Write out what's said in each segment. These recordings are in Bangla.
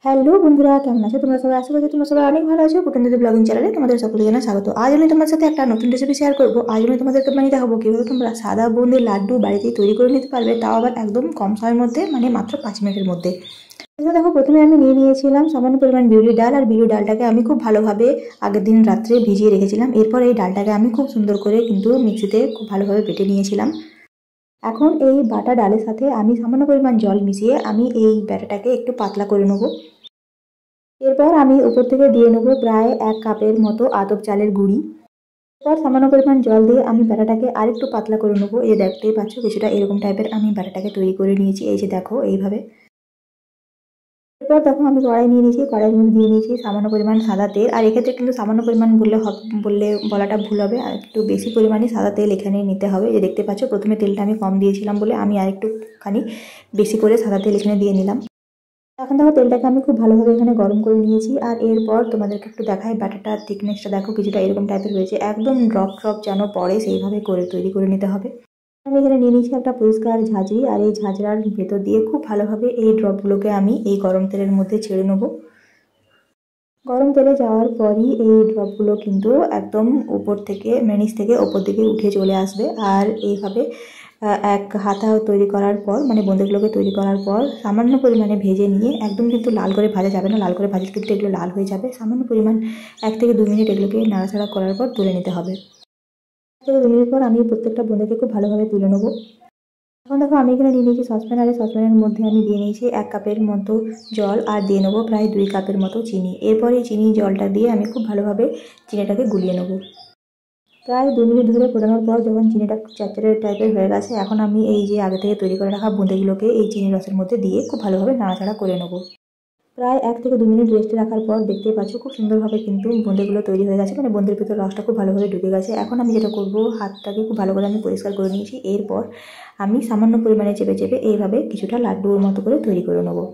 হ্যালো বন্ধুরা, কেমন আছো তোমরা সবাই? আশা করছি তোমরা সবাই অনেক ভালো আছো। কুটুন্দিদি ব্লগিং চ্যানেলে তোমাদের সকলকে জানাই স্বাগত। আজ আমি তোমার সাথে একটা নতুন রেসিপি শেয়ার করবো। আজ আমি তোমাদেরকে দেখাবো কীভাবে তোমরা সাদা বুন্দির লাড্ডু বাড়িতেই তৈরি করে নিতে পারবে, তাও আবার একদম কম সময়ের মধ্যে, মাত্র 5 মিনিটের মধ্যে। দেখো, প্রথমে আমি নিয়ে নিয়েছিলাম সামান্য পরিমাণ বিউলির ডাল, আর বিউলির ডালটাকে আমি খুব ভালোভাবে আগের দিন রাত্রে ভিজিয়ে রেখেছিলাম। এরপর এই ডালটাকে আমি খুব সুন্দর করে কিন্তু মিক্সিতে খুব ভালোভাবে বেটে নিয়েছিলাম। এখন এই বাটা ডালের সাথে আমি সামান্য পরিমাণ জল মিশিয়ে আমি এই ব্যাটাটাকে একটু পাতলা করে নেবো। এরপর আমি উপর থেকে দিয়ে নেবো প্রায় 1 কাপের মতো আতপ চালের গুঁড়ি। এরপর সামান্য পরিমাণ জল দিয়ে আমি ব্যাটাটাকে আরেকটু পাতলা করে নেবো। এই দেখতেই পাচ্ছ কিছুটা এরকম টাইপের আমি ব্যাটাটাকে তৈরি করে নিয়েছি। এই যে দেখো এইভাবে। এরপর দেখো আমি কড়াই নিয়ে নিয়েছি, কড়াইয়ের মধ্যে দিয়ে নিয়েছি সামান্য পরিমাণ সাদা তেল। আর এক্ষেত্রে কিন্তু সামান্য পরিমাণ বলাটা ভুল হবে, আর একটু বেশি পরিমাণে সাদা তেল এখানে নিতে হবে। যে দেখতে পাচ্ছ প্রথমে তেলটা আমি কম দিয়েছিলাম বলে আমি আরেকটুখানি বেশি করে সাদা তেল এখানে দিয়ে নিলাম। এখন দেখো তেলটাকে আমি খুব ভালোভাবে এখানে গরম করে নিয়েছি। আর এরপর তোমাদেরকে একটু দেখাই ব্যাটারটার থিকনেসটা দেখো কিছুটা এরকম টাইপের হয়েছে, একদম ড্রপ যেন পড়ে সেইভাবে করে তৈরি করে নিতে হবে। আমি এখানে নিয়ে নিয়েছি একটা পরিষ্কার ঝাঁঝরি, আর এই ঝাঁঝরার ভেতর দিয়ে খুব ভালোভাবে এই ড্রপগুলোকে আমি এই গরম তেলের মধ্যে ছেড়ে নেবো। গরম তেলে যাওয়ার পরই এই ড্রপগুলো কিন্তু একদম উপর থেকে নিচ থেকে ওপর দিকে উঠে চলে আসবে। আর এইভাবে এক হাতা তৈরি করার পর বোঁদেগুলোকে তৈরি করার পর সামান্য পরিমাণে ভেজে নিয়ে, একদম কিন্তু লাল করে ভাজা যাবে না, লাল করে ভাজলে কিন্তু এগুলো লাল হয়ে যাবে। সামান্য পরিমাণ 1 থেকে 2 মিনিট এগুলোকে নাড়াচাড়া করার পর তুলে নিতে হবে। 1 থেকে 2 মিনিট পর আমি প্রত্যেকটা বোঁদেকে খুব ভালোভাবে তুলে নেবো। এখন দেখো আমি এখানে নিয়ে নিয়েছি সসপ্যান, আর সসপ্যানের মধ্যে আমি দিয়ে নিয়েছি 1 কাপের মতো জল, আর দিয়ে নেবো প্রায় 2 কাপের মতো চিনি। এরপর এই চিনি জলটা দিয়ে আমি খুব ভালোভাবে চিনিটাকে গুলিয়ে নেবো। প্রায় 2 মিনিট ধরে ফোটানোর পর যখন চিনিটা চ্যাটচ্যাটে টাইপের হয়ে গেছে, এখন আমি এই যে আগে থেকে তৈরি করে রাখা বোঁদেগুলোকে এই চিনি রসের মধ্যে দিয়ে খুব ভালোভাবে নাড়াচাড়া করে নেবো। প্রায় 1 থেকে 2 মিনিট রেস্টে রাখার পর দেখতেই পাচ্ছ খুব সুন্দরভাবে কিন্তু বোঁদেগুলো তৈরি হয়ে গেছে, বোঁদের ভিতর রসটা খুব ভালোভাবে ঢুকে গেছে। এখন আমি যেটা করবো, হাতটাকে খুব ভালো করে আমি পরিষ্কার করে নিয়েছি। এরপর আমি সামান্য পরিমাণে চেপে চেপে এইভাবে কিছুটা লাড্ডুর মতো করে তৈরি করে নেবো।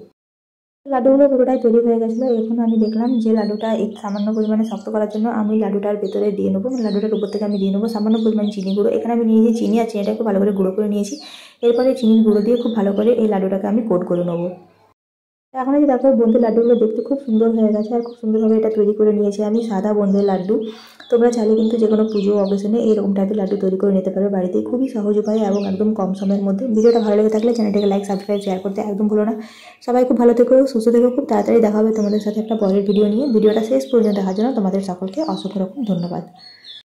লাড্ডুগুলো পুরোটাই তৈরি হয়ে গেছিলো। এখন আমি দেখলাম যে লাড্ডুটা একটু সামান্য পরিমাণে শক্ত করার জন্য আমি লাড্ডুটার ভেতরে দিয়ে নেবো, লাড্ডুটার উপর থেকে আমি দিয়ে নেবো সামান্য পরিমাণ চিনি গুঁড়ো। এখানে আমি নিয়েছি চিনি, আর চিনিটাকে ভালো করে গুঁড়ো করে নিয়েছি। এরপরে চিনির গুঁড়ো দিয়ে খুব ভালো করে এই লাড্ডুটাকে আমি কোট করে নেবো। এখন এই দেখো বোঁদের লাড্ডুগুলো দেখতে খুব সুন্দর হয়ে গেছে, আর খুব সুন্দরভাবে এটা তৈরি করে নিয়েছি আমি সাদা বোঁদের লাড্ডু। তোমরা চাইলে কিন্তু যে কোনো পুজো অকেশনে এরকম টাইপের লাড্ডু তৈরি করে নিতে পারবে বাড়িতে, খুবই সহজ উপায়ে এবং একদম কম সময়ের মধ্যে। ভিডিওটা ভালো লেগে থাকলে চ্যানেলটাকে লাইক, সাবস্ক্রাইব, শেয়ার করতে একদম ভুলো না। সবাই খুব ভালো থেকো, সুস্থ থেকো। খুব তাড়াতাড়ি দেখা হবে তোমাদের সাথে একটা পরের ভিডিও নিয়ে। ভিডিওটা শেষ পর্যন্ত দেখার জন্য তোমাদের সকলকে অসংখ্য রকম ধন্যবাদ।